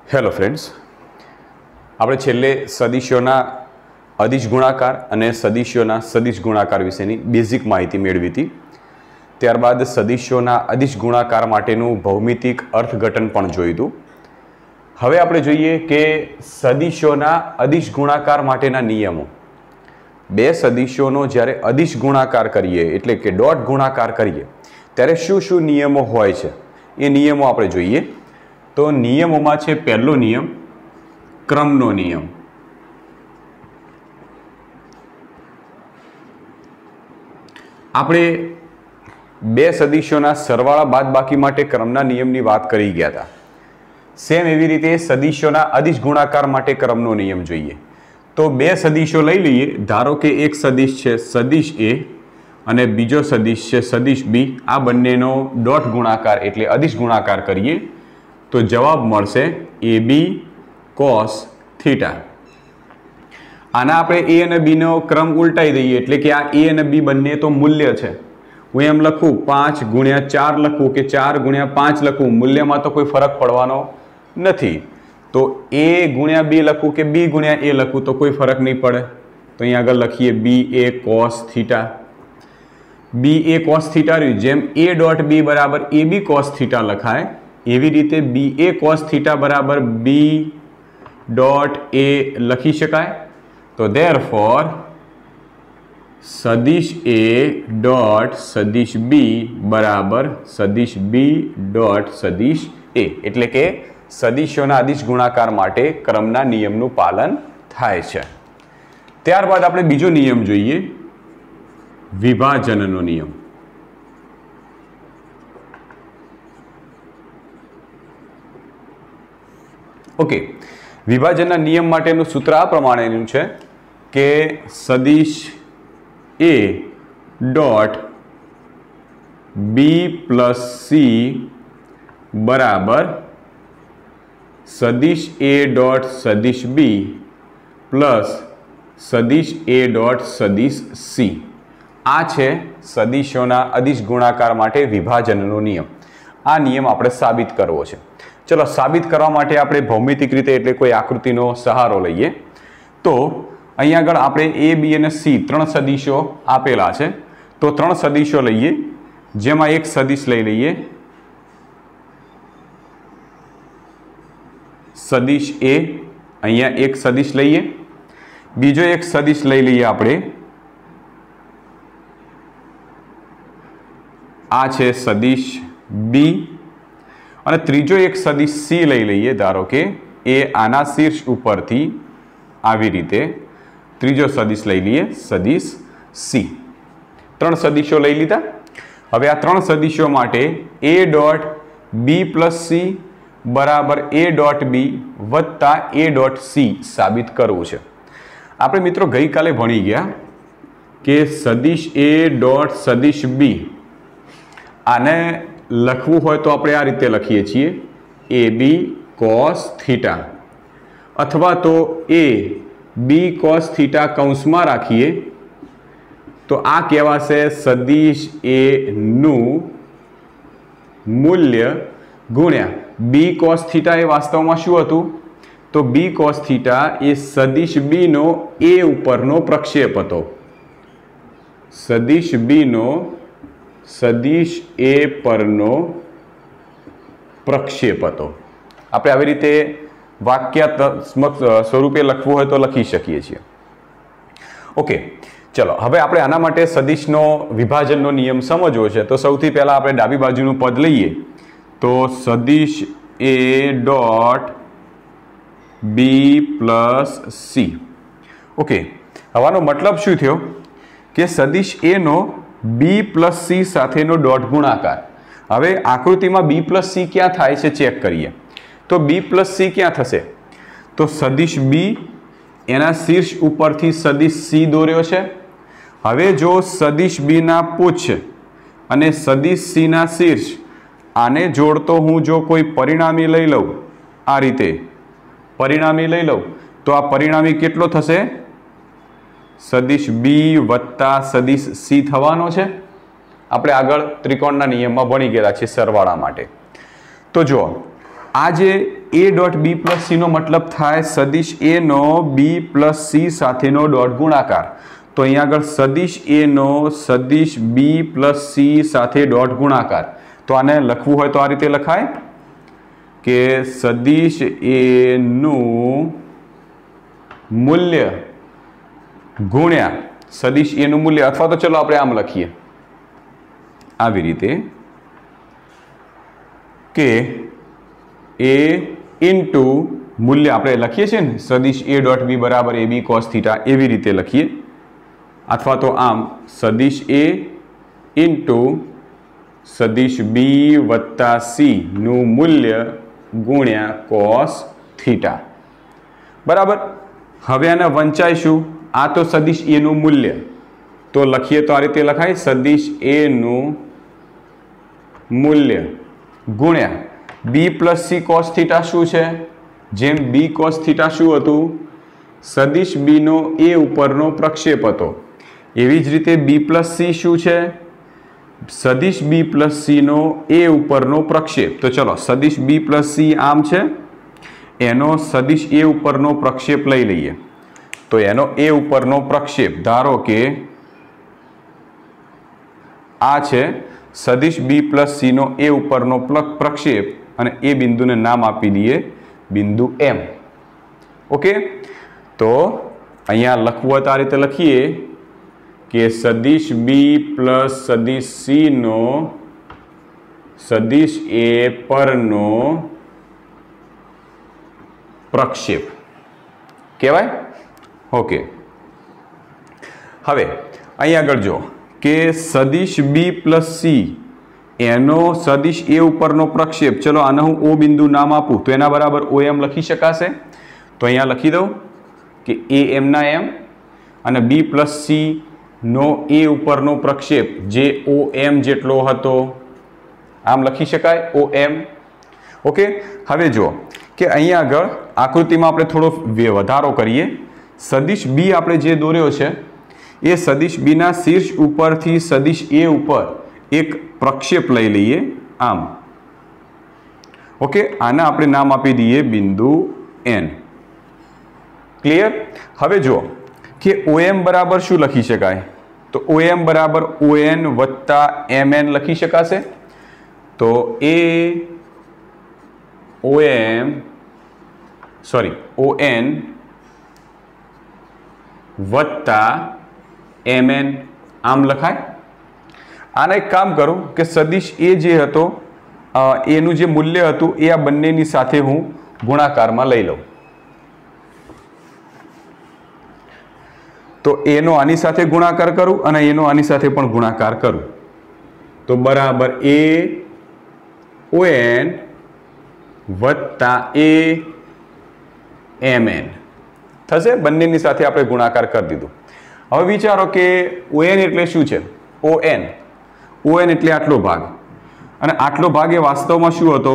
Hello friends, આપણે છેલ્લે સદિશોના અદિશ ગુણાકાર અને સદિશોના સદિશ ગુણાકાર વિશેની બેઝિક માહિતી મેળવી હતી. ત્યારબાદ સદિશોના અદિશ ગુણાકાર માટેનું ભૌમિતિક અર્થઘટન પણ જોયું હતું. હવે આપણે જોઈએ કે સદિશોના અદિશ ગુણાકાર માટેના નિયમો. બે સદિશોનો જ્યારે અદિશ ગુણાકાર કરીએ એટલે કે ડોટ ગુણાકાર કરીએ ત્યારે શું શું નિયમો હોય છે એ નિયમો આપણે જોઈએ. તો નિયમોમાં છે પહેલો નિયમ ક્રમનો નિયમ. આપણે બે સદિશોના સરવાળા બાદબાકી માટે ક્રમના નિયમની વાત કરી ગયા હતા. સેમ એવી રીતે સદિશોના અદિશ ગુણાકાર માટે ક્રમનો નિયમ જોઈએ. તો બે સદિશો લઈ લઈએ. ધારો કે એક સદિશ છે સદિશ એ અને બીજો સદિશ છે સદિશ બી. આ બંનેનો ડોટ ગુણાકાર એટલે અદિશ ગુણાકાર કરીએ તો જવાબ મળશે એ બી કોસ થીટા. આના આપણે એ અને બીનો ક્રમ ઉલટાઈ દઈએ એટલે કે આ એ અને બી બંને તો મૂલ્ય છે. હું એમ લખું 5 ગુણ્યા 4 લખું કે 4 ગુણ્યા 5 લખું, મૂલ્યમાં તો કોઈ ફરક પડવાનો નથી. તો એ ગુણ્યા બી લખું કે બી ગુણ્યા એ લખું તો કોઈ ફરક નહીં પડે. તો અહીંયા આગળ લખીએ બી એ કોસ થીટા. બી એ કોસ થીટા રહ્યું. જેમ એ ડોટ બી બરાબર એ બી કોસ થીટા લખાય એવી રીતે બી એ કોસ થીટા બરાબર બી ડોટ એ લખી શકાય. તો ધેરફોર સદિશ એ ડોટ સદિશ બી બરાબર સદિશ બી ડોટ સદિશ એ, એટલે કે સદિશોના અદિશ ગુણાકાર માટે ક્રમના નિયમનું પાલન થાય છે. ત્યારબાદ આપણે બીજો નિયમ જોઈએ, વિભાજનનો નિયમ. ઓકે, વિભાજનના નિયમ માટેનું સૂત્ર આ પ્રમાણેનું છે કે સદિશ A dot B plus C બરાબર સદિશ એ ડોટ સદિશ બી પ્લસ સદિશ એ ડોટ સદિશ સી. આ છે સદિશોના અદિશ ગુણાકાર માટે વિભાજનનો નિયમ. આ નિયમ આપણે સાબિત કરવો છે. ચલો, સાબિત કરવા માટે આપણે ભૌમિતિક રીતે એટલે કોઈ આકૃતિનો સહારો લઈએ. તો અહીંયા આગળ આપણે એ બી અને સી ત્રણ સદિશો આપેલા છે. તો ત્રણ સદિશો લઈએ, જેમાં એક સદિશ લઈ લઈએ સદિશ એ. અહીંયા એક સદિશ લઈએ. બીજો એક સદિશ લઈ લઈએ આપણે, આ છે સદિશ બી. અને ત્રીજો એક સદિશ સી લઈ લઈએ. ધારો કે એ આના શીર્ષ ઉપરથી આવી રીતે ત્રીજો સદિશ લઈ લઈએ સદિશ સી. ત્રણ સદિશો લઈ લીધા. હવે આ ત્રણ સદિશો માટે A dot B plus C બરાબર એ ડોટ બી વત્તા એ ડોટ સી સાબિત કરવું છે. આપણે મિત્રો ગઈકાલે ભણી ગયા કે સદિશ એ ડોટ સદિશ બી આને લખવું હોય તો આપણે આ રીતે લખીએ છીએ એ બી કોસ થીટા, અથવા તો એ બી કોસ થીટા કૌંસમાં રાખીએ તો આ કહેવાશે સદિશ એ નું મૂલ્ય ગુણ્યા બી કોસ થીટા. એ વાસ્તવમાં શું હતું? તો બી કોસ થીટા એ સદિશ બીનો એ ઉપરનો પ્રક્ષેપ હતો. સદિશ બીનો સદિશ એ પરનો પ્રક્ષેપ હતો. આપણે આવી રીતે વાક્યાત્મક સ્વરૂપે લખવું હોય તો લખી શકીએ છીએ. ઓકે, ચલો હવે આપણે આના માટે સદિશનો વિભાજનનો નિયમ સમજવો છે. તો સૌથી પહેલા આપણે ડાબી બાજુનું પદ લઈએ. તો સદિશ A dot B plus C. Okay, હવાનો મતલબ શું થયો કે સદિશ એ નો બી પ્લસ સી સાથેનો ડોટ ગુણાકાર. હવે આકૃતિમાં બી પ્લસ સી ક્યાં થાય છે ચેક કરીએ. તો બી પ્લસ સી ક્યાં થશે? તો સદિશ બી એના શીર્ષ ઉપરથી સદિશ સી દોર્યો છે. હવે જો સદિશ બીના પુચ્છ અને સદિશ સીના શીર્ષ આને જોડતો હું જો કોઈ પરિણામી લઈ લઉં, આ રીતે પરિણામી લઈ લઉં તો આ પરિણામી કેટલો થશે? સદિશ બી વત્તા સદિશ સી થવાનો છે. આપણે આગળ ત્રિકોણના નિયમમાં ભણી ગયેલા છે સરવાળા માટે. તો જો આ જે a dot B plus C નો મતલબ થાય સદિશ એ નો બી પ્લસ સી સાથેનો ડોટ ગુણાકાર. તો અહીંયા આગળ સદિશ એ નો સદિશ બી પ્લસ સી સાથે ડોટ ગુણાકાર. તો આને લખવું હોય તો આ રીતે લખાય કે સદિશ એ નું મૂલ્ય ગુણ્યા સદિશ એ નું મૂલ્ય, અથવા તો ચલો આપણે આમ લખીએ આવી રીતે કે એ ઇન્ટુ મૂલ્ય આપણે લખીએ છીએ ને સદિશ એ ડોટ બી બરાબર એ બી કોસ થીટા, એવી રીતે લખીએ. અથવા તો આમ સદિશ એ ઇન્ટુ સદિશ બી વત્તા સી નું મૂલ્ય ગુણ્યા કોસ થીટા. બરાબર. હવે આને વંચાઈશું. આ તો સદિશ એ નું મૂલ્ય, તો લખીએ તો આ રીતે લખાય સદિશ એ નું મૂલ્ય ગુણ્યા બી પ્લસ સી કોસ થીટા શું છે? જેમ બી કોસ થીટા શું હતું? સદિશ બી નો એ ઉપરનો પ્રક્ષેપ હતો. એવી જ રીતે બી પ્લસ સી શું છે? સદિશ બી પ્લસ સી નો એ ઉપરનો પ્રક્ષેપ. તો ચલો સદિશ બી પ્લસ સી આમ છે, એનો સદિશ એ ઉપરનો પ્રક્ષેપ લઈ લઈએ. તો એનો એ ઉપરનો પ્રક્ષેપ ધારો કે આ છે સદિશ બી પ્લસ સી નો એ ઉપરનો પ્રક્ષેપ, અને એ બિંદુને નામ આપી દઈએ બિંદુ એમ. ઓકે, તો અહીંયા લખવું તો આ રીતે લખીએ કે સદિશ બી પ્લસ સદિશ સી નો સદિશ એ પરનો પ્રક્ષેપ કહેવાય. ઓકે, હવે અહીં આગળ જો કે સદિશ બી પ્લસ સી એનો સદિશ એ ઉપરનો પ્રક્ષેપ, ચલો આને હું ઓ બિંદુ નામ આપું તો એના બરાબર ઓ એમ લખી શકાશે. તો અહીંયા લખી દઉં કે એ એમ ના એમ, અને બી પ્લસ સી નો એ ઉપરનો પ્રક્ષેપ જે ઓ એમ જેટલો હતો, આમ લખી શકાય ઓ એમ. ઓકે, હવે જો કે અહીંયા આગળ આકૃતિમાં આપણે થોડો વધારો કરીએ. સદિશ બી આપણે જે દોર્યો છે એ સદિશ બીના શીર્ષ ઉપરથી સદિશ એ ઉપર એક પ્રક્ષેપ લઈ લઈએ આમ. ઓકે, આને આપણે નામ આપી દઈએ બિંદુ એન. ક્લિયર? હવે જો કે OM બરાબર શું લખી શકાય? તો OM બરાબર ON વત્તા MN લખી શકાશે. તો ON વત્તા MN આમ લખાય. આને એક કામ કરું કે સદિશ એ જે હતો એનું જે મૂલ્ય હતું એ આ બંનેની સાથે હું ગુણાકારમાં લઈ લઉં. તો એનો આની સાથે ગુણાકાર કરું અને એનો આની સાથે પણ ગુણાકાર કરું. તો બરાબર AON વત્તા AMN થશે. બંનેની સાથે આપણે ગુણાકાર કરી દીધું. હવે વિચારો કે ON એટલે શું છે? ON એટલે આટલો ભાગ, અને આટલો ભાગ એ વાસ્તવમાં શું હતો?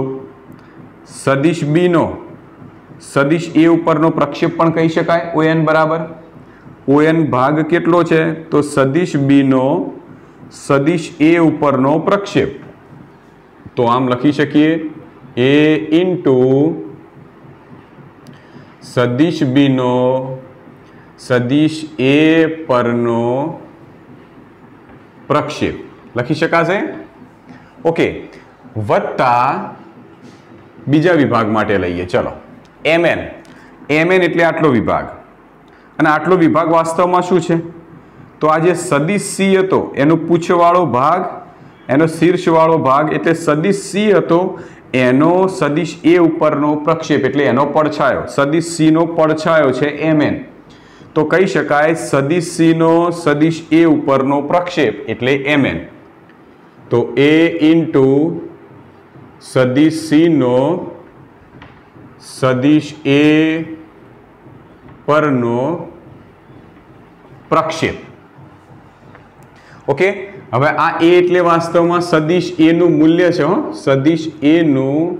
સદિશ બી નો સદિશ એ ઉપરનો પ્રક્ષેપ પણ કહી શકાય. ON બરાબર ON ભાગ કેટલો છે? તો સદિશ બી નો સદિશ એ ઉપરનો પ્રક્ષેપ. તો આમ લખી શકીએ A ઇન્ટુ સદિશ બી નો સદિશ એ પરનો પ્રક્ષેપ લખી શકાશે. ઓકે, વત્તા બીજા વિભાગ માટે લઈએ. ચલો MN એટલે આટલો વિભાગ, અને આટલો વિભાગ વાસ્તવમાં શું છે? તો આ જે સદિશ સી હતો એનો પૂછવાળો ભાગ, એનો શીર્ષવાળો ભાગ એટલે સદિશ સી હતો, એનો સદિશ એ ઉપરનો પ્રક્ષેપ એટલે એનો પડછાયો. સદિશ સી નો પડછાયો છે MN. તો કહી શકાય સદિશ સી નો સદિશ એ ઉપરનો પ્રક્ષેપ એટલે MN. તો A ઇન્ટુ સદિશ સી નો સદિશ એ પરનો પ્રક્ષેપ. ઓકે, હવે આ A એટલે વાસ્તવમાં સદિશ એ નું મૂલ્ય છે. સદિશ એ નું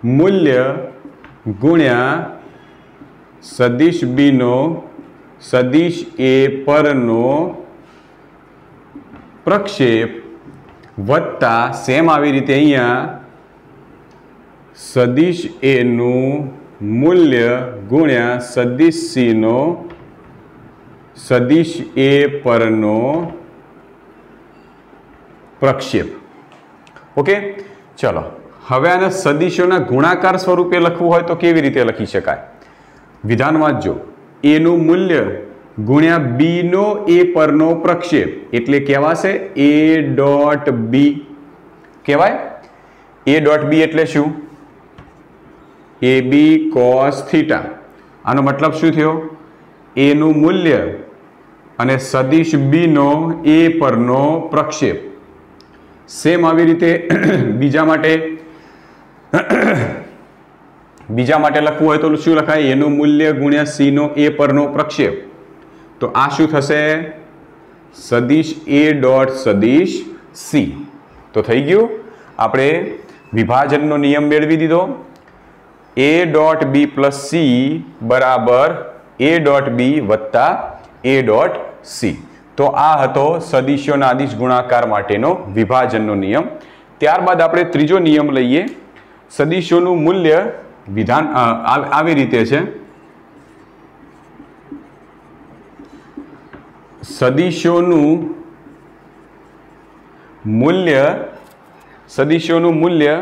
મૂલ્ય ગુણ્યા સદિશ બી નો સદિશ એ પરનો પ્રક્ષેપ વત્તા સેમ આવી રીતે અહીંયા સદિશ એ નું મૂલ્ય ગુણ્યા સદિશ સી નો સદિશ એ પરનો પ્રક્ષેપ. ઓકે, ચલો હવે આને સદિશોના ગુણાકાર સ્વરૂપે લખવું હોય તો કેવી રીતે લખી શકાય? વિધાન વાંચજો. એ નું મૂલ્ય ગુણ્યા બી નો એ પરનો પ્રક્ષેપ એટલે કહેવાશે એ ડોટ બી. કહેવાય એ ડોટ બી એટલે શું? એ બી કોસ થીટા. આનો મતલબ શું થયો? એ નું મૂલ્ય અને સદિશ બી નો એ પરનો પ્રક્ષેપ. સેમ આવી રીતે બીજા માટે લખવું હોય તો શું લખાય? એનું મૂલ્ય ગુણ્યા સી નો એ પરનો પ્રક્ષેપ. તો આ શું થશે? સદિશ એ ડોટ સદિશ સી. તો થઈ ગયું. આપણે વિભાજનનો નિયમ મેળવી દીધો. A dot B plus C બરાબર એ ડોટ બી વત્તા એ ડોટ સી. તો આ હતો સદિશોના અદિશ ગુણાકાર માટેનો વિભાજનનો નિયમ. ત્યારબાદ આપણે ત્રીજો નિયમ લઈએ. સદિશોનું મૂલ્ય વિધાન આવી રીતે છે. સદિશોનું મૂલ્ય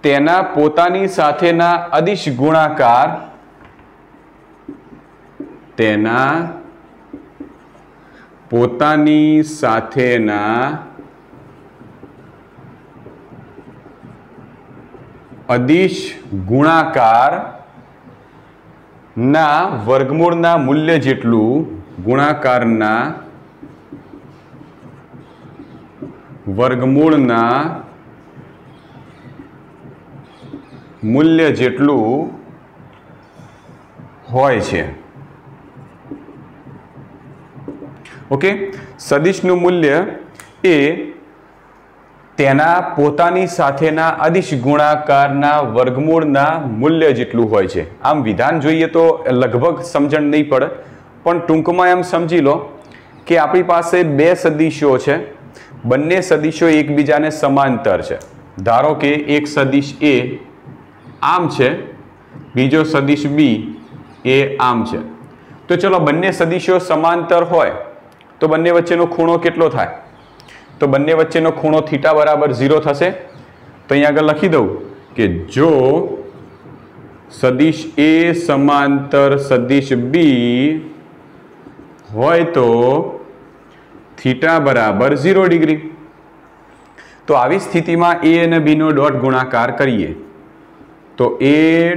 તેના પોતાની સાથેના અદિશ ગુણાકાર પોતાની સાથેના અદિશ ગુણાકાર ના વર્ગમૂળના મૂલ્ય જેટલું ગુણાકારના વર્ગમૂળના મૂલ્ય જેટલું હોય છે. ઓકે, સદિશનું મૂલ્ય એ તેના પોતાની સાથેના અદિશ ગુણાકારના વર્ગમૂળના મૂલ્ય જેટલું હોય છે. આમ વિધાન જોઈએ તો લગભગ સમજણ નહીં પડે, પણ ટૂંકમાં એમ સમજી લો કે આપણી પાસે બે સદિશો છે. બંને સદિશો એકબીજાને સમાંતર છે. ધારો કે એક સદિશ એ આમ છે, બીજો સદિશ બી એ આમ છે. તો ચલો બંને સદિશો સમાંતર હોય તો બંને વચ્ચેનો ખૂણો કેટલો થાય? તો બંને વચ્ચેનો ખૂણો થીટા બરાબર 0 થશે. તો અહીંયા આગળ લખી દઉં કે જો સદિશ એ સમાંતર સદિશ બી હોય તો થીટા બરાબર 0 ડિગ્રી. તો આવી સ્થિતિમાં એ અને બી નો ડોટ ગુણાકાર કરીએ તો એ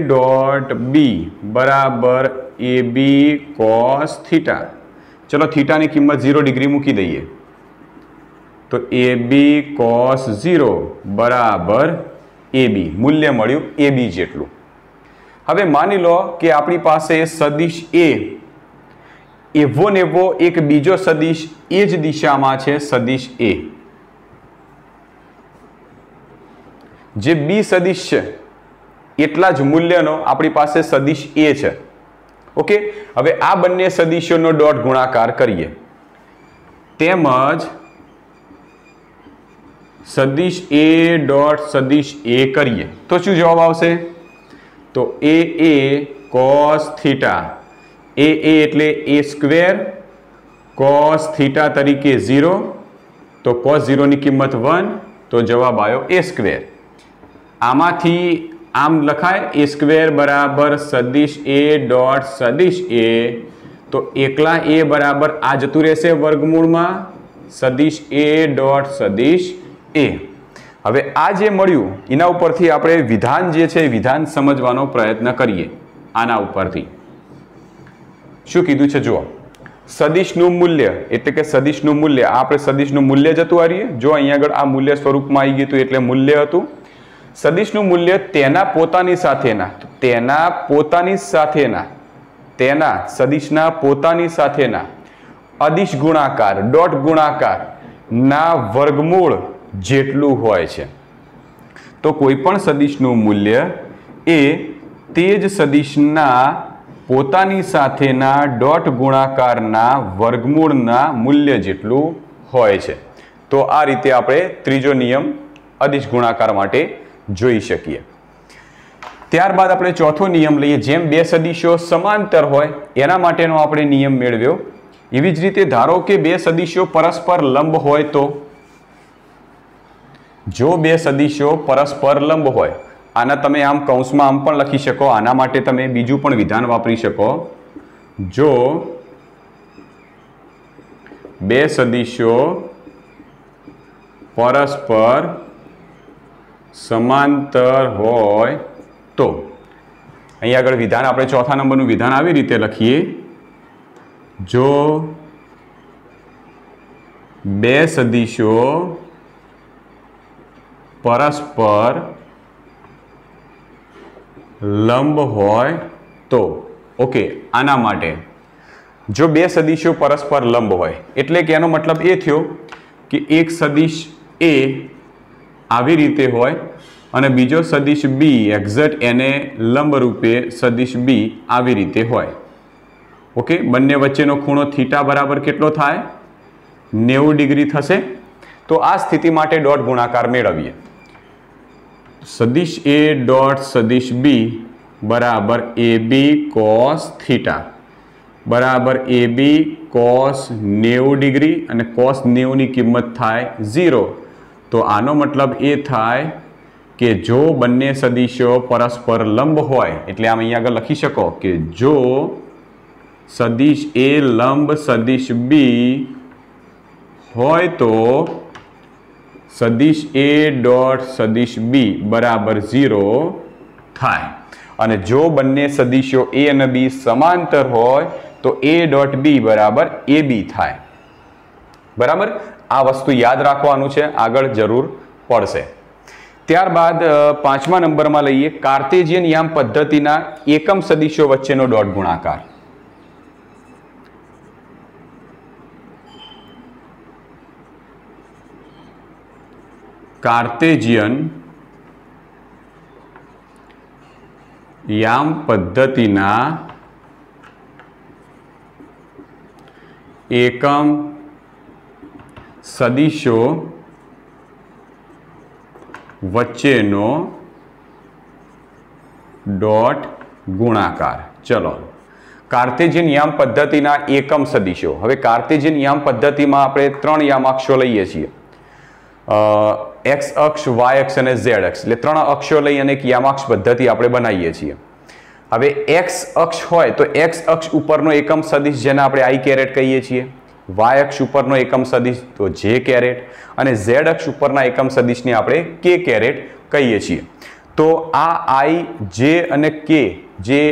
ડોટ બી બરાબર એ બી કોસ થીટા. ચલો થીટાની કિંમત 0 ડિગ્રી મૂકી દઈએ તો એ બી કોસ 0 બરાબર એ બી. મૂલ્ય મળ્યું એ બી જેટલું. હવે માની લો કે આપણી પાસે સદિશ એ એવો ને એવો એક બીજો સદિશ એ જ દિશામાં છે, સદિશ એ જે બી સદિશ છે એટલા જ મૂલ્યનો આપણી પાસે સદિશ એ છે. ઓકે, હવે આ બંને સદિશોનો ડોટ ગુણાકાર કરીએ તેમજ સદિશ એ ડોટ સદિશ એ કરીએ તો શું જવાબ આવશે? તો એ કોસ થીટા એ એટલે એ સ્ક્વેર કોસ થીટા તરીકે 0 તો કોસ 0 ની કિંમત 1 તો જવાબ આવ્યો એ સ્ક્વેર. આમાંથી આમ લખાય એ સ્ક્વેર બરાબર સદિશ એ ડોટ સદિશ એ. તો એકલા એ બરાબર આ જતું રહેશે વર્ગમૂળમાં સદિશ એ ડોટ સદિશ એ. હવે આ જે મળ્યું એના ઉપરથી આપણે વિધાન જે છે વિધાન સમજવાનો પ્રયત્ન કરીએ. આના ઉપરથી શું કીધું છે જુઓ. સદિશનું મૂલ્ય એટલે કે સદિશનું મૂલ્ય આપણે સદિશનું મૂલ્ય જતું આવીએ. જો અહીંયા આગળ આ મૂલ્ય સ્વરૂપમાં આવી ગયું હતું એટલે મૂલ્ય હતું. સદિશનું મૂલ્ય તેના સદિશના પોતાની સાથેના અદિશ ગુણાકાર ડોટ ગુણાકાર ના વર્ગમૂળ જેટલું હોય છે. તો કોઈ પણ સદિશનું મૂલ્ય એ તે જ સદિશના પોતાની સાથેના ડોટ ગુણાકારના વર્ગમૂળના મૂલ્ય જેટલું હોય છે. તો આ રીતે આપણે ત્રીજો નિયમ અદિશ ગુણાકાર માટે જોઈ શકીએ. ત્યારબાદ આપણે ચોથો નિયમ લઈએ, જેમ બે સદિશો સમાંતર હોય એના માટેનો આપણે નિયમ મેળવ્યો, એવી જ રીતે ધારો કે બે સદિશો પરસ્પર લંબ હોય તો, જો બે સદિશો પરસ્પર લંબ હોય, આના તમે આમ કૌંસમાં આમ પણ લખી શકો, આના માટે તમે બીજું પણ વિધાન વાપરી શકો, જો બે સદિશો પરસ્પર સમાંતર હોય તો, અહીં આગળ વિધાન આપણે ચોથા નંબરનું વિધાન આવી રીતે લખીએ, જો બે સદિશો પરસ્પર લંબ હોય તો, ઓકે, આના માટે જો બે સદિશો પરસ્પર લંબ હોય એટલે કે એનો મતલબ એ થયો કે એક સદિશ એ આવી રીતે હોય અને બીજો સદિશ બી એક્ઝેક્ટ એને લંબ રૂપે સદિશ બી આવી રીતે હોય. ઓકે, બંને વચ્ચેનો ખૂણો થીટા બરાબર કેટલો થાય? 90 ડિગ્રી થશે. તો આ સ્થિતિ માટે ડોટ ગુણાકાર મેળવીએ. સદિશ એ ડોટ સદિશ બી બરાબર એ બી કોસ થીટા બરાબર એ બી કોસ 90 ડિગ્રી અને કોસ 90 ની કિંમત થાય 0. તો આનો મતલબ એ થાય કે જો બંને સદિશો પરસ્પર લંબ હોય, એટલે આમ અહીંયા આગળ લખી શકો કે જો સદિશ એ લંબ સદિશ બી હોય તો સદિશ એ ડોટ સદિશ બી બરાબર 0 થાય. અને જો બંને સદિશો એ અને બી સમાંતર હોય તો એ ડોટ બી બરાબર એ બી થાય. બરાબર, આ વસ્તુ યાદ રાખવાનું છે, આગળ જરૂર પડશે. ત્યારબાદ પાંચમા નંબરમાં લઈએ કાર્ટેશિયન યામ પદ્ધતિના એકમ સદિશો વચ્ચેનો ડોટ ગુણાકાર. કાર્ટેશિયન યામ પદ્ધતિના એકમ સદિશો વચ્ચેનો ડોટ ગુણાકાર. ચલો, કાર્ટેશિયન યામ પદ્ધતિના એકમ સદિશો. હવે કાર્ટેશિયન યામ પદ્ધતિમાં આપણે 3 યામાક્ષો લઈએ છીએ, એક્સ અક્ષ, વાય અક્ષ અને ઝેડ અક્ષ, એટલે 3 અક્ષો લઈ અને એક યામાક્ષ પદ્ધતિ આપણે બનાવીએ છીએ. હવે એક્સ અક્ષ હોય તો એક્સ અક્ષ ઉપરનો એકમ સદિશ જેને આપણે આઈ કેરેટ કહીએ છીએ, વાય અક્ષ ઉપરનો એકમ સદિશ તો જે કેરેટ, અને ઝેડ અક્ષ ઉપરના એકમ સદિશને આપણે કે કેરેટ કહીએ છીએ. તો આ આઈ, જે અને કે જે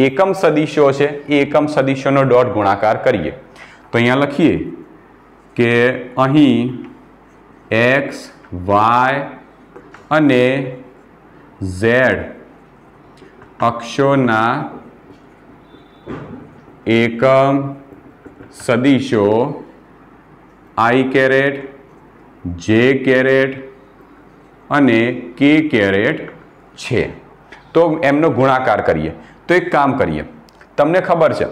એકમ સદિશો છે એ એકમ સદિશોનો ડોટ ગુણાકાર કરીએ. તો અહીંયા લખીએ કે અહીં એક્સ, વાય અને ઝેડ અક્ષોના એકમ સદિશો આઈ કેરેટ, જે કેરેટ અને કે કેરેટ છે. તો એમનો ગુણાકાર કરીએ. તો એક કામ કરીએ, તમને ખબર છે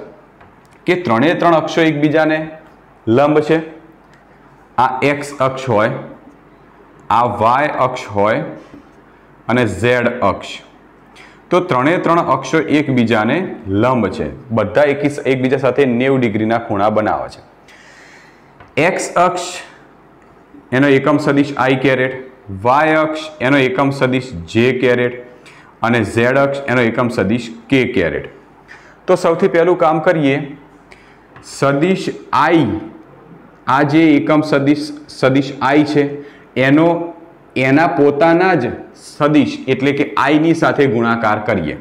કે 3 અક્ષો એકબીજાને લંબ છે. આ એક્સ અક્ષ હોય, આ વાય અક્ષ હોય અને ઝેડ અક્ષ. તો 3 અક્ષો એકબીજાને લંબ છે, બધા એકબીજા સાથે 90 ડિગ્રીના ખૂણા બનાવે છે. એક્સ અક્ષ એનો એકમ સદિશ આઈ કેરેટ, વાય અક્ષ એનો એકમ સદિશ જે કેરેટ અને ઝેડ અક્ષ એનો એકમ સદિશ કે કેરેટ. તો સૌથી પહેલું કામ કરીએ, સદિશ આઈ, આ જે એકમ સદિશ આઈ છે એના પોતાના જ સદિશ એટલે કે આઈની સાથે ગુણાકાર કરીએ.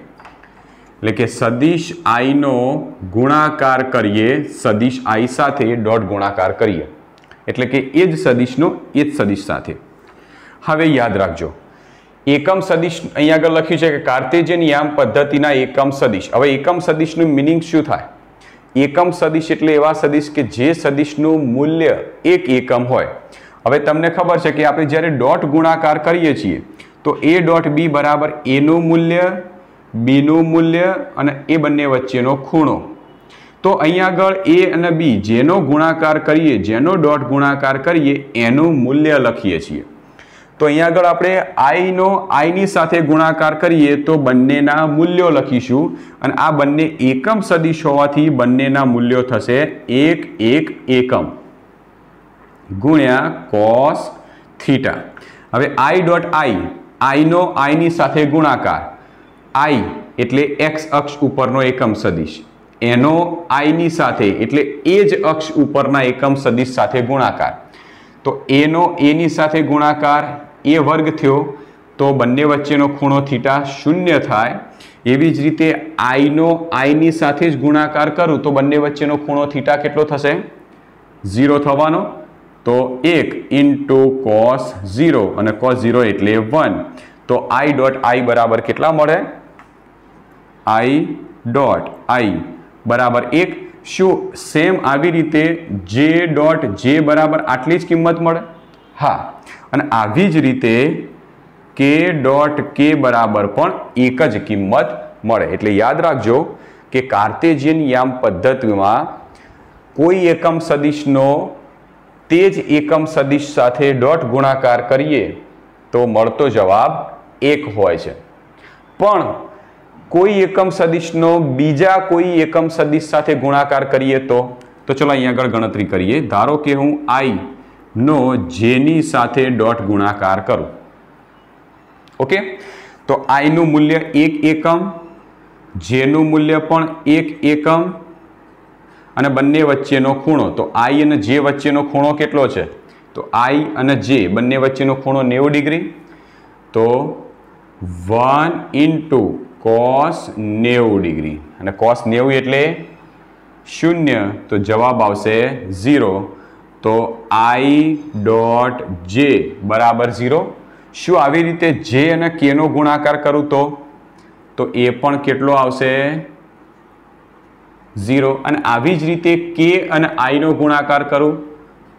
એટલે કે સદિશ આઈનો ગુણાકાર કરીએ સદિશ આઈ સાથે, ડોટ ગુણાકાર કરીએ. એટલે કે એ જ સદિશનો એ જ સદિશ સાથે. હવે યાદ રાખજો, એકમ સદિશ અહીંયા આગળ લખ્યું છે કે કાર્ટેશિયન યામ પદ્ધતિના એકમ સદિશ. હવે એકમ સદિશનું મિનિંગ શું થાય? એકમ સદિશ એટલે એવા સદિશ કે જે સદિશનું મૂલ્ય 1 એકમ હોય. હવે તમને ખબર છે કે આપણે જ્યારે ડોટ ગુણાકાર કરીએ છીએ તો એ ડોટ બી બરાબર એનું મૂલ્ય, બીનું મૂલ્ય અને એ બંને વચ્ચેનો ખૂણો. તો અહીંયા આગળ એ અને બી જેનો ગુણાકાર કરીએ, જેનો ડોટ ગુણાકાર કરીએ એનું મૂલ્ય લખીએ છીએ. તો અહીંયા આગળ આપણે આઈનો આઈની સાથે ગુણાકાર કરીએ તો બંનેના મૂલ્યો લખીશું અને આ બંને એકમ સદિશ હોવાથી બંનેના મૂલ્યો થશે 1 1 એકમ ગુણ્યા cos θ। હવે i ડોટ i નો i ની સાથે ગુણાકાર, i એટલે x અક્ષ ઉપરનો એકમ સદિશ, એનો i ની સાથે એટલે એ જ અક્ષ ઉપરના એકમ સદિશ સાથે ગુણાકાર, તો a નો a ની સાથે ગુણાકાર a વર્ગ થયો તો બંને વચ્ચેનો ખૂણો થીટા 0 થાય। એવી જ રીતે i નો i ની સાથે જ ગુણાકાર કરું તો બંને વચ્ચેનો ખૂણો થીટા કેટલો થશે? 0 થવાનો। તો 1 ઇન્ટુ cos 0 અને cos 0 એટલે 1, તો i ડોટ i બરાબર કેટલા મળે? i ડોટ i બરાબર 1। શું સેમ આવી રીતે j ડોટ j બરાબર આટલી જ કિંમત મળે? હા, અને આવી જ રીતે k ડોટ k બરાબર પણ એક જ કિંમત મળે। એટલે યાદ રાખજો કે કાર્ટેશિયન યામ પદ્ધતિમાં કોઈ એકમ સદિશનો તે જ એકમ સદિશ સાથે ડોટ ગુણાકાર કરીએ તો મળતો જવાબ 1 હોય છે, પણ કોઈ એકમ સદિશનો બીજા કોઈ એકમ સદિશ સાથે ગુણાકાર કરીએ તો ચલો અહીંયા આગળ ગણતરી કરીએ। ધારો કે હું i નો j ની સાથે ડોટ ગુણાકાર કરું, ઓકે, તો i નું મૂલ્ય 1 એકમ, j નું મૂલ્ય પણ 1 એકમ અને બંને વચ્ચેનો ખૂણો, તો i અને j વચ્ચેનો ખૂણો કેટલો છે? તો i અને j બંને વચ્ચેનો ખૂણો 90 ડિગ્રી, તો 1 ઇન્ટુ cos 90 ડિગ્રી અને cos 90 એટલે 0, તો જવાબ આવશે 0। તો i ડોટ j બરાબર 0। શું આવી રીતે j અને k નો ગુણાકાર કરું તો એ પણ કેટલો આવશે? 0। અને આવી જ રીતે k અને i નો ગુણાકાર કરું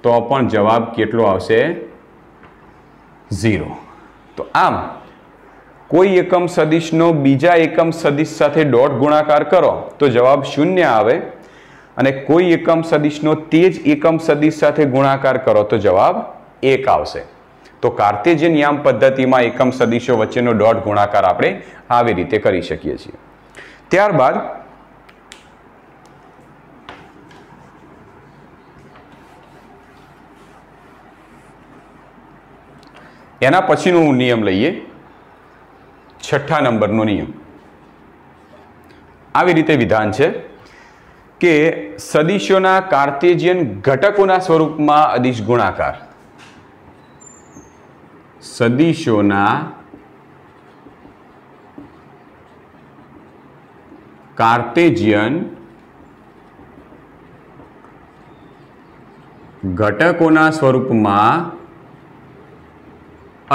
તો પણ જવાબ કેટલો આવશે? 0। તો આમ કોઈ એકમ સદિશનો બીજા એકમ સદિશ સાથે ડોટ ગુણાકાર કરો તો જવાબ 0 આવે, અને કોઈ એકમ સદિશનો તે જ એકમ સદિશ સાથે ગુણાકાર કરો તો જવાબ 1 આવશે। તો કાર્ટેશિયન યામ પદ્ધતિમાં એકમ સદિશો વચ્ચેનો ડોટ ગુણાકાર આપણે આવી રીતે કરી શકીએ છીએ। ત્યારબાદ એના પછીનો નિયમ લઈએ, 6થા નંબરનો નિયમ। આવી રીતે વિધાન છે કે સદિશોના કાર્ટેશિયન ઘટકોના સ્વરૂપમાં અદિશ ગુણાકાર, સદિશોના કાર્ટેશિયન ઘટકોના સ્વરૂપમાં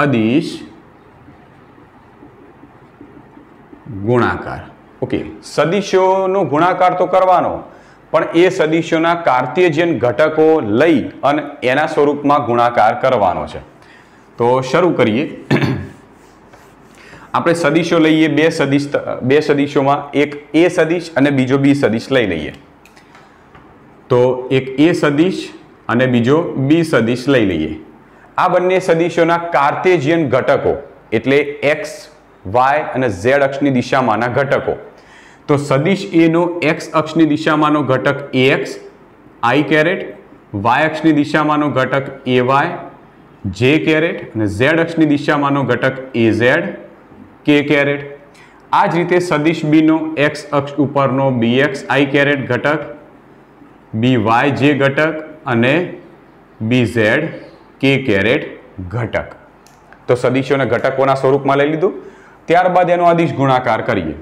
અદિશ ગુણાકાર, ઓકે, સદિશોનો ગુણાકાર તો કરવાનો પણ એ સદિશોના કાર્ટેશિયન ઘટકો લઈ અને એના સ્વરૂપમાં ગુણાકાર કરવાનો છે। તો શરૂ કરીએ। આપણે સદિશો લઈએ બે સદિશોમાં એક a સદિશ અને બીજો b સદિશ લઈ લઈએ। તો એક a સદિશ અને બીજો b સદિશ લઈ લઈએ। આ બંને સદિશોના કાર્ટેશિયન ઘટકો એટલે x, y અને z અક્ષની દિશામાંના ઘટકો। તો સદિશ a નો x અક્ષની દિશામાંનો ઘટક ax i કેરેટ, y અક્ષની દિશામાંનો ઘટક ay j કેરેટ અને z અક્ષની દિશામાંનો ઘટક az k કેરેટ। આ જ રીતે સદિશ b નો x અક્ષ ઉપરનો bx i કેરેટ ઘટક, by j ઘટક અને bz k કેરેટ ઘટક। તો સદિશોને ઘટકોના સ્વરૂપમાં લઈ લીધું। ત્યારબાદ એનો અદિશ ગુણાકાર કરીએ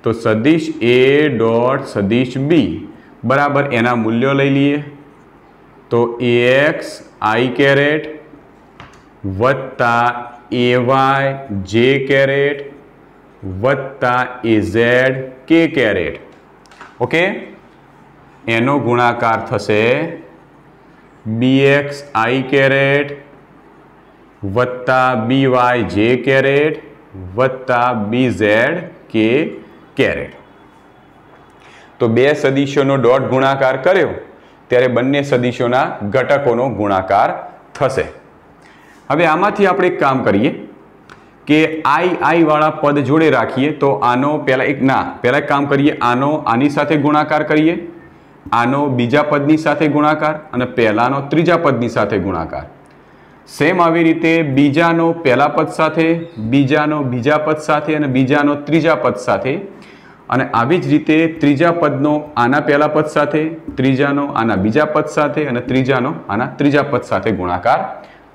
તો સદિશ a ડોટ સદિશ b બરાબર એના મૂલ્યો લઈ લઈએ તો ax i કેરેટ વત્તા ay j કેરેટ વત્તા az k કેરેટ, ઓકે, એનો ગુણાકાર થશે bx i કેરેટ વત્તા by j કેરેટ વત્તા bz k કેરેટ। તો બે સદિશોનો ડોટ ગુણાકાર કર્યો ત્યારે બંને સદિશોના ઘટકોનો ગુણાકાર થશે। હવે આમાંથી આપણે એક કામ કરીએ કે આઈ વાળા પદ જોડે રાખીએ તો આનો પહેલા એક કામ કરીએ, આનો આની સાથે ગુણાકાર કરીએ, આનો બીજા પદની સાથે ગુણાકાર અને પહેલાનો ત્રીજા પદની સાથે ગુણાકાર. સેમ આવી રીતે બીજાનો પહેલા પદ સાથે, બીજાનો બીજા પદ સાથે અને બીજાનો ત્રીજા પદ સાથે, અને આવી જ રીતે ત્રીજા પદનો આના પહેલા પદ સાથે, ત્રીજાનો આના બીજા પદ સાથે અને ત્રીજાનો આના ત્રીજા પદ સાથે ગુણાકાર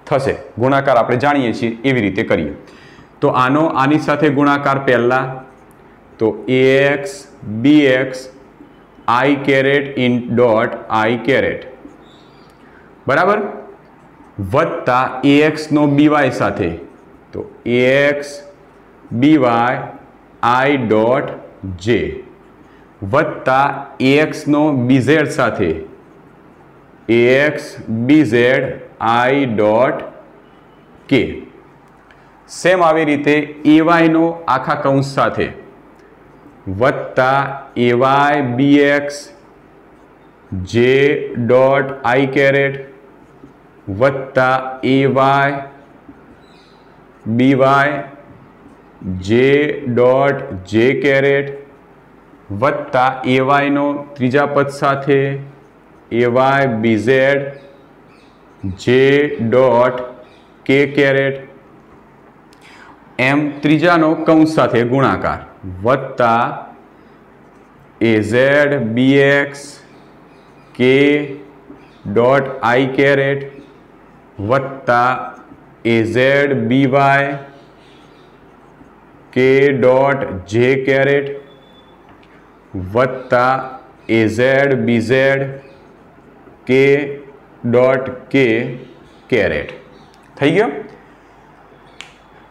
થશે. ગુણાકાર આપણે જાણીએ છીએ એવી રીતે કરીએ. તો આનો આની સાથે ગુણાકાર પહેલા તો ax bx i caret in dot i caret બરાબર, વત્તા ax નો by સાથે તો ax by i dot j વત્તા ax નો bz સાથે ax bz i dot k. Same આવી રીતે ay નો આખા કૌંસ સાથે વત્તા ay bx j dot i caret વત્તા ay by j dot j caret વત્તા ay નો ત્રીજા પદ સાથે ay bz j dot k caret, એમ ત્રીજાનો કૌંસ સાથે ગુણાકાર વત્તા az bx k dot i caret વત્તા az by k dot j caret વત્તા az bz k dot k caret. થઈ ગયો.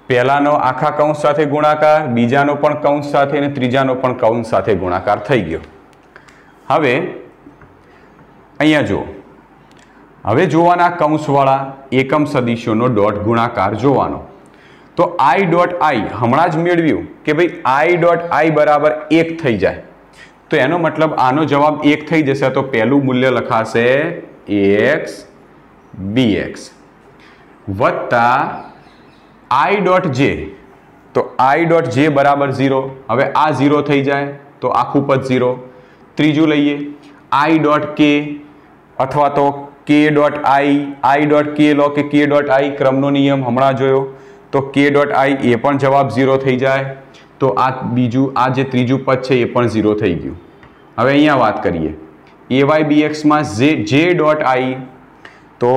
પહેલાનો આખા કૌંસ સાથે ગુણાકાર, બીજાનો પણ કૌંસ સાથે અને ત્રીજાનો પણ કૌંસ સાથે ગુણાકાર થઈ ગયો. હવે અહીંયા જુઓ, હવે જોવાના કૌંસવાળા એકમ સદિશોનો ડોટ ગુણાકાર જોવાનો. તો i ડોટ i હમણાં જ મેળવ્યું કે ભાઈ i ડોટ i બરાબર 1 થઈ જાય, તો એનો મતલબ આનો જવાબ 1 થઈ જશે. તો પહેલું મૂલ્ય લખાશે ax bx વત્તા i ડોટ j, તો i ડોટ j બરાબર 0. હવે આ 0 થઈ જાય તો આખું પદ 0. ત્રીજું લઈએ i ડોટ k અથવા તો k dot i dot k લો કે k ડોટ i, ક્રમનો નિયમ હમણાં જોયો, તો k ડોટ i એ પણ જવાબ 0 થઈ જાય. તો આ બીજું, આ જે ત્રીજું પદ છે એ પણ 0 થઈ ગયું. હવે અહીંયા વાત કરીએ ay bx માં j ડોટ i, તો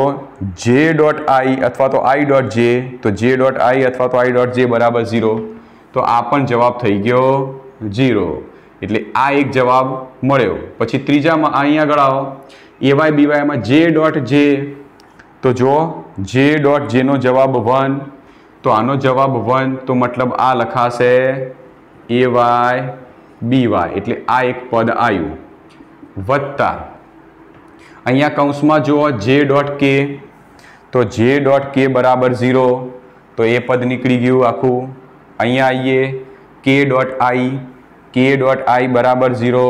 j ડોટ i અથવા તો i ડોટ j, તો j ડોટ i અથવા તો i ડોટ j બરાબર 0. તો આ પણ જવાબ થઈ ગયો 0. એટલે આ એક જવાબ મળ્યો. પછી ત્રીજામાં અહીંયા આગળ આવો ay by માં j ડોટ j, તો જો j ડોટ j નો જવાબ 1, તો આનો જવાબ 1, તો મતલબ આ લખાશે ay by, એટલે આ એક પદ આવ્યું. વત્તા અહીંયા કૌંસમાં જુઓ j ડોટ k, તો j ડોટ k બરાબર 0, તો એ પદ નીકળી ગયું આખું. અહીંયા આવીએ k ડોટ i બરાબર 0,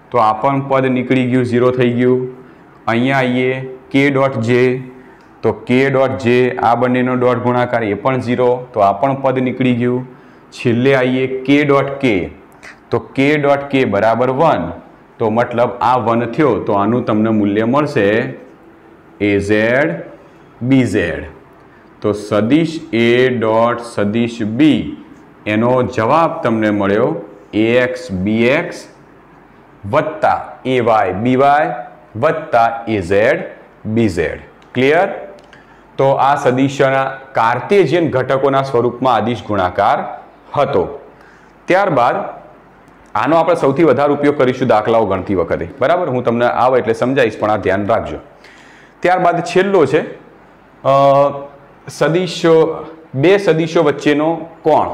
તો આ પણ પદ નીકળી ગયું, 0 થઈ ગયું. અહીંયા આવીએ k ડોટ j, તો k ડોટ j આ બંનેનો ડોટ ગુણાકાર એ પણ 0, તો આ પણ પદ નીકળી ગયું. છેલ્લે આવીએ k ડોટ k, તો k ડોટ k બરાબર 1, તો મતલબ આ 1 થયો, તો આનું તમને મૂલ્ય મળશે az bz. તો સદિશ a ડોટ સદિશ b એનો જવાબ તમને મળ્યો ax bx વત્તા ay by વત્તા az bz. ક્લિયર? તો આ સદિશોના કાર્ટેશિયન ઘટકોના સ્વરૂપમાં અદિશ ગુણાકાર હતો. ત્યારબાદ આનો આપણે સૌથી વધારે ઉપયોગ કરીશું દાખલાઓ ગણતી વખતે, બરાબર? હું તમને આવે એટલે સમજાવીશ, પણ આ ધ્યાન રાખજો. ત્યારબાદ છેલ્લો છે સદિશો, બે સદિશો વચ્ચેનો કોણ.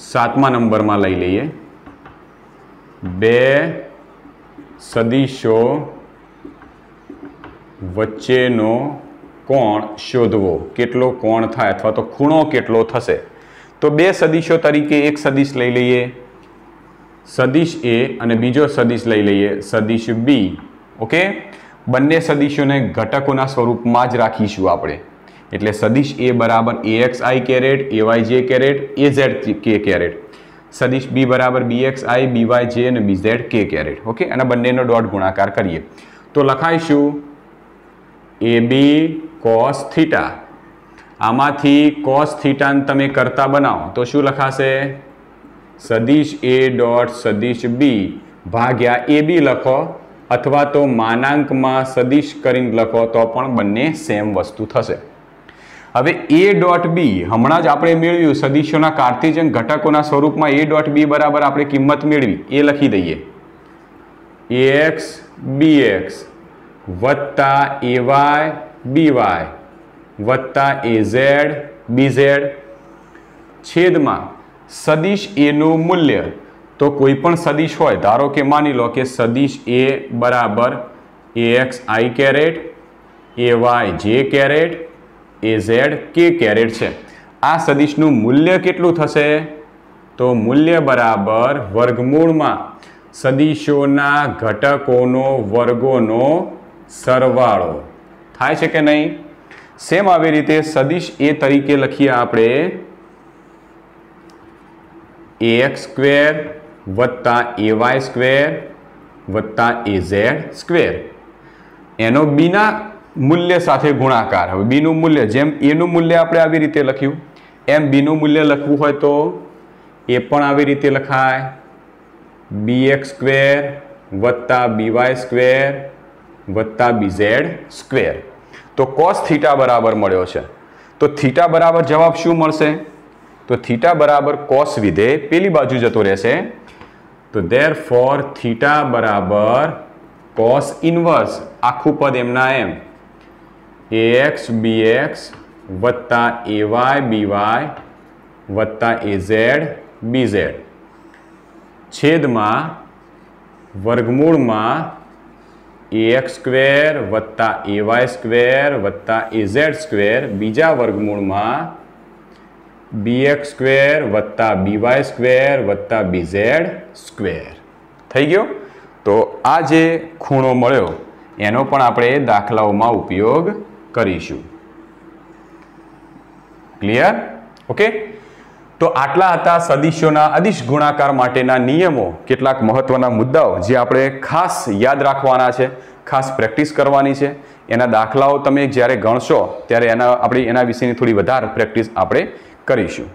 7મા નંબરમાં લઈ લઈએ. બે સદિશો વચ્ચેનો કોણ શોધવો. કેટલો કોણ થાય અથવા તો ખૂણો કેટલો થશે. તો બે સદિશો તરીકે એક સદિશ લઈ લઈએ સદિશ a અને બીજો સદિશ લઈ લઈએ સદિશ b. ઓકે, બંને સદિશોને ઘટકોના સ્વરૂપમાં જ રાખીશું આપણે. એટલે સદિશ a બરાબર axi caret ayj caret azk caret, સદિશ b બરાબર bxi byj અને bzk કેરેટ. ઓકે, અને બંનેનો ડોટ ગુણાકાર કરીએ તો લખાઈશું ab cos થીટા. આમાંથી cos થીટાને તમે કરતા બનાવો તો શું લખાશે? સદિશ a ડોટ સદિશ b ભાગ્યા ab લખો, અથવા તો માનાંકમાં સદિશ કરીને લખો તો પણ બંને સેમ વસ્તુ થશે. હવે a ડોટ b હમણાં જ આપણે મેળવ્યું સદિશોના કાર્ટેશિયન ઘટકોના સ્વરૂપમાં. a ડોટ b બરાબર આપણે કિંમત મેળવી એ લખી દઈએ, ax bx વત્તા ay by વત્તા az bz છેદમાં સદિશ a નું મૂલ્ય. તો કોઈ પણ સદિશ હોય, ધારો કે માની લો કે સદિશ a બરાબર axi caret ayj caret azk caret છે. આ સદિશનું મૂલ્ય કેટલું થશે? તો મૂલ્ય બરાબર વર્ગમૂળમાં સદિશોના ઘટકોનો વર્ગોનો સરવાળો થાય છે કે નહીં? સેમ આવી રીતે સદિશ a તરીકે લખીએ આપણે ax સ્ક્વેર વત્તા ay સ્ક્વેર વત્તા az સ્ક્વેર, એનો બીના મૂલ્ય સાથે ગુણાકાર. હવે બીનું મૂલ્ય જેમ એનું મૂલ્ય આપણે આવી રીતે લખ્યું એમ બીનું મૂલ્ય લખવું હોય તો એ પણ આવી રીતે લખાય, bx સ્ક્વેર વત્તા by સ્ક્વેર વત્તા bz સ્ક્વેર. તો cos થીટા બરાબર મળ્યો છે. તો થીટા બરાબર જવાબ શું મળશે? તો થીટા બરાબર cos વિધેય પેલી બાજુ જતો રહેશે. તો therefore થીટા બરાબર cos ઇન્વર્સ આખું પદ એમના એમ ax bx વત્તા ay by વત્તા az bz છેદમાં વર્ગમૂળમાં ax સ્ક્વેર વત્તા ay સ્ક્વેર વત્તા az સ્ક્વેર બીજા વર્ગમૂળમાં bx સ્ક્વેર વત્તા by સ્ક્વેર વત્તા bz સ્ક્વેર થઈ ગયો. તો આ જે ખૂણો મળ્યો એનો પણ આપણે દાખલાઓમાં ઉપયોગ કરીશું. ક્લિયર? ઓકે, તો આટલા હતા સદિશોના અદિશ ગુણાકાર માટેના નિયમો, કેટલાક મહત્વના મુદ્દાઓ જે આપણે ખાસ યાદ રાખવાના છે, ખાસ પ્રેક્ટિસ કરવાની છે. એના દાખલાઓ તમે જ્યારે ગણશો ત્યારે એના વિશેની થોડી વધારે પ્રેક્ટિસ આપણે કરીશું.